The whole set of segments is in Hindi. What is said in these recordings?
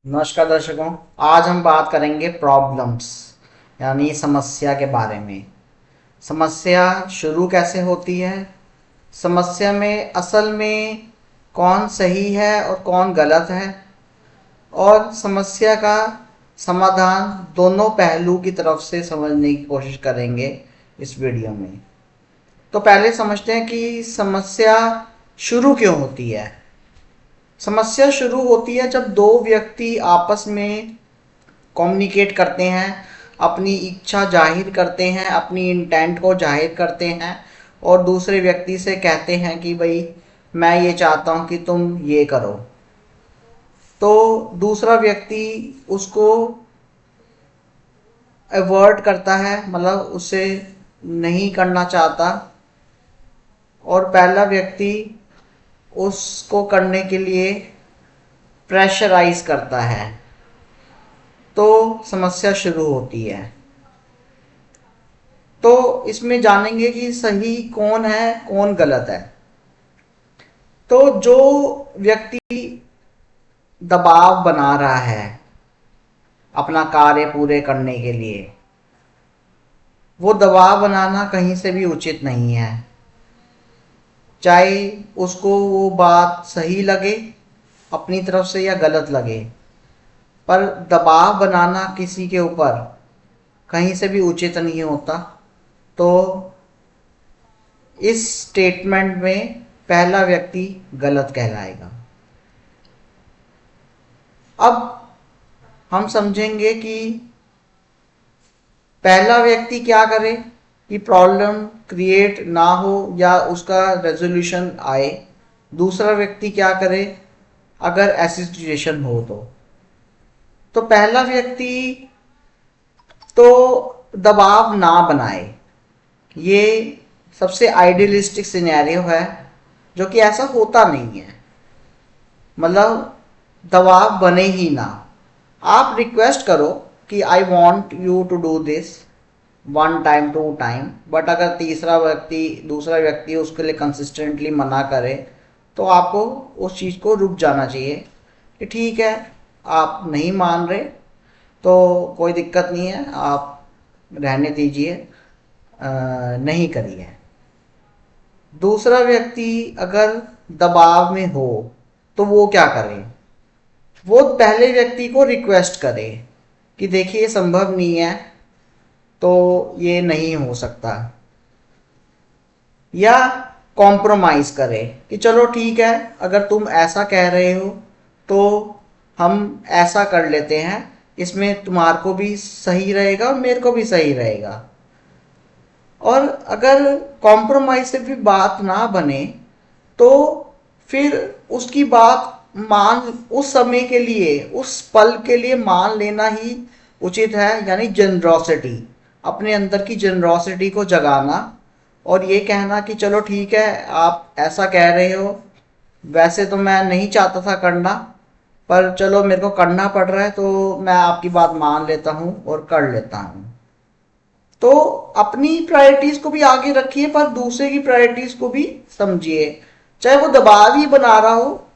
नमस्कार दर्शकों। आज हम बात करेंगे प्रॉब्लम्स यानी समस्या के बारे में। समस्या शुरू कैसे होती है, समस्या में असल में कौन सही है और कौन गलत है, और समस्या का समाधान दोनों पहलू की तरफ से समझने की कोशिश करेंगे इस वीडियो में। तो पहले समझते हैं कि समस्या शुरू क्यों होती है। समस्या शुरू होती है जब दो व्यक्ति आपस में कम्युनिकेट करते हैं, अपनी इच्छा जाहिर करते हैं, अपनी इंटेंट को जाहिर करते हैं और दूसरे व्यक्ति से कहते हैं कि भाई मैं ये चाहता हूँ कि तुम ये करो। तो दूसरा व्यक्ति उसको अवॉइड करता है, मतलब उसे नहीं करना चाहता, और पहला व्यक्ति उसको करने के लिए प्रेशराइज करता है। तो समस्या शुरू होती है। तो इसमें जानेंगे कि सही कौन है कौन गलत है। तो जो व्यक्ति दबाव बना रहा है अपना कार्य पूरे करने के लिए, वो दबाव बनाना कहीं से भी उचित नहीं है। चाहे उसको वो बात सही लगे अपनी तरफ से या गलत लगे, पर दबाव बनाना किसी के ऊपर कहीं से भी उचित नहीं होता। तो इस स्टेटमेंट में पहला व्यक्ति गलत कहलाएगा। अब हम समझेंगे कि पहला व्यक्ति क्या करे कि प्रॉब्लम क्रिएट ना हो या उसका रेजोल्यूशन आए। दूसरा व्यक्ति क्या करे अगर ऐसी सिचुएशन हो तो पहला व्यक्ति तो दबाव ना बनाए। ये सबसे आइडियलिस्टिक सिनेरियो है, जो कि ऐसा होता नहीं है। मतलब दबाव बने ही ना। आप रिक्वेस्ट करो कि I want you to do this 1 time 2 time, but अगर तीसरा व्यक्ति दूसरा व्यक्ति उसके लिए कंसिस्टेंटली मना करे तो आपको उस चीज़ को रुक जाना चाहिए कि ठीक है, आप नहीं मान रहे तो कोई दिक्कत नहीं है, आप रहने दीजिए, नहीं करिए। दूसरा व्यक्ति अगर दबाव में हो तो वो क्या करे, वो पहले व्यक्ति को रिक्वेस्ट करे कि देखिए संभव नहीं है, तो ये नहीं हो सकता, या कॉम्प्रोमाइज़ करे कि चलो ठीक है, अगर तुम ऐसा कह रहे हो तो हम ऐसा कर लेते हैं, इसमें तुम्हारे को भी सही रहेगा और मेरे को भी सही रहेगा। और अगर कॉम्प्रोमाइज से भी बात ना बने तो फिर उसकी बात मान उस समय के लिए उस पल के लिए मान लेना ही उचित है। यानी जनरॉसिटी, अपने अंदर की जनरॉसिटी को जगाना और ये कहना कि चलो ठीक है, आप ऐसा कह रहे हो, वैसे तो मैं नहीं चाहता था करना, पर चलो मेरे को करना पड़ रहा है तो मैं आपकी बात मान लेता हूँ और कर लेता हूँ। तो अपनी प्रायोरिटीज को भी आगे रखिए, पर दूसरे की प्रायोरिटीज को भी समझिए, चाहे वो दबाव ही बना रहा हो।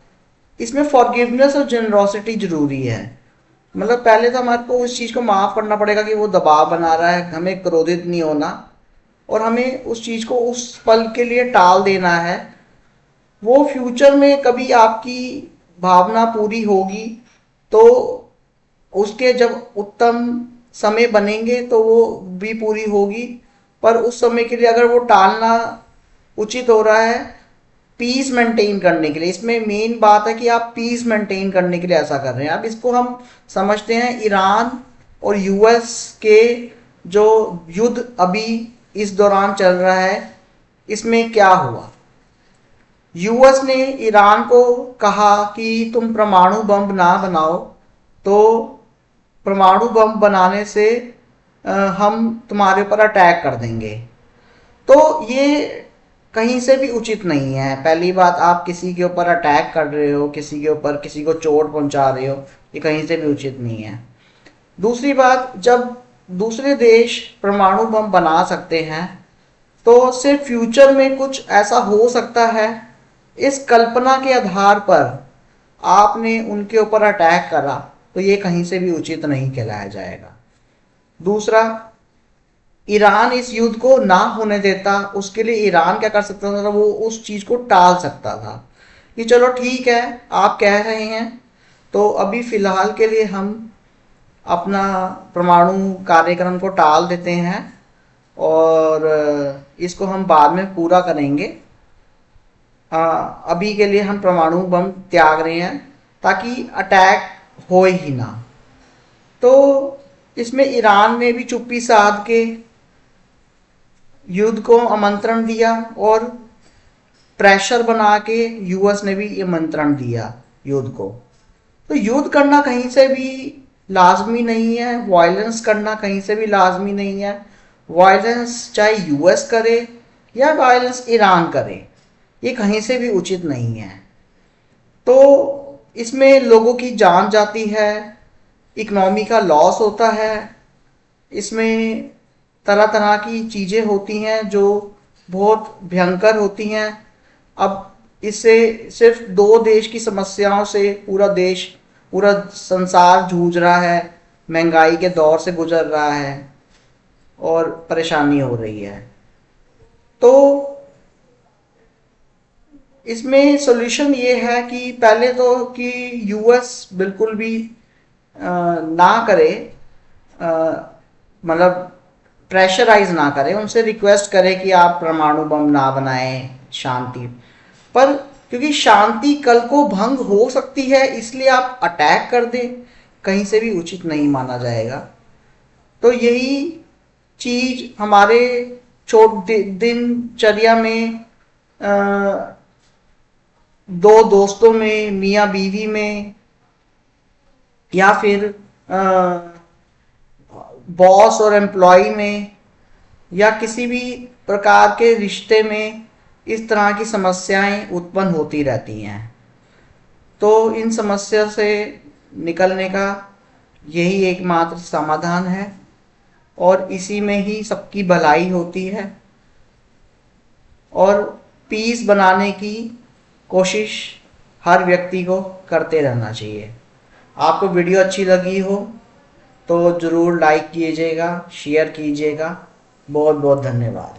इसमें फॉरगिवनेस और जेनरोसिटी जरूरी है। मतलब पहले तो हमारे को उस चीज को माफ करना पड़ेगा कि वो दबाव बना रहा है, हमें क्रोधित नहीं होना और हमें उस चीज को उस पल के लिए टाल देना है। वो फ्यूचर में कभी आपकी भावना पूरी होगी तो उसके जब उत्तम समय बनेंगे तो वो भी पूरी होगी, पर उस समय के लिए अगर वो टालना उचित हो रहा है पीस मेंटेन करने के लिए। इसमें मेन बात है कि आप पीस मेंटेन करने के लिए ऐसा कर रहे हैं। अब इसको हम समझते हैं ईरान और यूएस के जो युद्ध अभी इस दौरान चल रहा है, इसमें क्या हुआ। यूएस ने ईरान को कहा कि तुम परमाणु बम ना बनाओ, तो परमाणु बम बनाने से हम तुम्हारे ऊपर अटैक कर देंगे। तो ये कहीं से भी उचित नहीं है। पहली बात, आप किसी के ऊपर अटैक कर रहे हो, किसी के ऊपर किसी को चोट पहुंचा रहे हो, ये कहीं से भी उचित नहीं है। दूसरी बात, जब दूसरे देश परमाणु बम बना सकते हैं तो सिर्फ फ्यूचर में कुछ ऐसा हो सकता है, इस कल्पना के आधार पर आपने उनके ऊपर अटैक करा तो ये कहीं से भी उचित नहीं कहलाया जाएगा। दूसरा, ईरान इस युद्ध को ना होने देता, उसके लिए ईरान क्या कर सकता था, वो उस चीज को टाल सकता था कि चलो ठीक है आप कह रहे हैं, तो अभी फिलहाल के लिए हम अपना परमाणु कार्यक्रम को टाल देते हैं और इसको हम बाद में पूरा करेंगे। अभी के लिए हम परमाणु बम त्याग रहे हैं ताकि अटैक हो ही ना। तो इसमें ईरान ने भी चुप्पी साध के युद्ध को आमंत्रण दिया और प्रेशर बना के यूएस ने भी आमंत्रण दिया युद्ध को। तो युद्ध करना कहीं से भी लाजमी नहीं है, वायलेंस करना कहीं से भी लाजमी नहीं है। वायलेंस चाहे यूएस करे या वायलेंस ईरान करे, ये कहीं से भी उचित नहीं है। तो इसमें लोगों की जान जाती है, इकोनॉमी का लॉस होता है, इसमें तरह तरह की चीज़ें होती हैं जो बहुत भयंकर होती हैं। अब इससे सिर्फ दो देश की समस्याओं से पूरा देश, पूरा संसार जूझ रहा है, महंगाई के दौर से गुजर रहा है और परेशानी हो रही है। तो इसमें सॉल्यूशन ये है कि पहले तो कि यूएस बिल्कुल भी ना करे, मतलब प्रेशराइज ना करे, उनसे रिक्वेस्ट करे कि आप परमाणु बम ना बनाएं, शांति पर, क्योंकि शांति कल को भंग हो सकती है इसलिए आप अटैक कर दें, कहीं से भी उचित नहीं माना जाएगा। तो यही चीज हमारे दिनचर्या में दो दोस्तों में, मियाँ बीवी में, या फिर बॉस और एम्प्लॉय में, या किसी भी प्रकार के रिश्ते में इस तरह की समस्याएं उत्पन्न होती रहती हैं। तो इन समस्या से निकलने का यही एकमात्र समाधान है और इसी में ही सबकी भलाई होती है और पीस बनाने की कोशिश हर व्यक्ति को करते रहना चाहिए। आपको वीडियो अच्छी लगी हो तो ज़रूर लाइक कीजिएगा, शेयर कीजिएगा। बहुत बहुत धन्यवाद।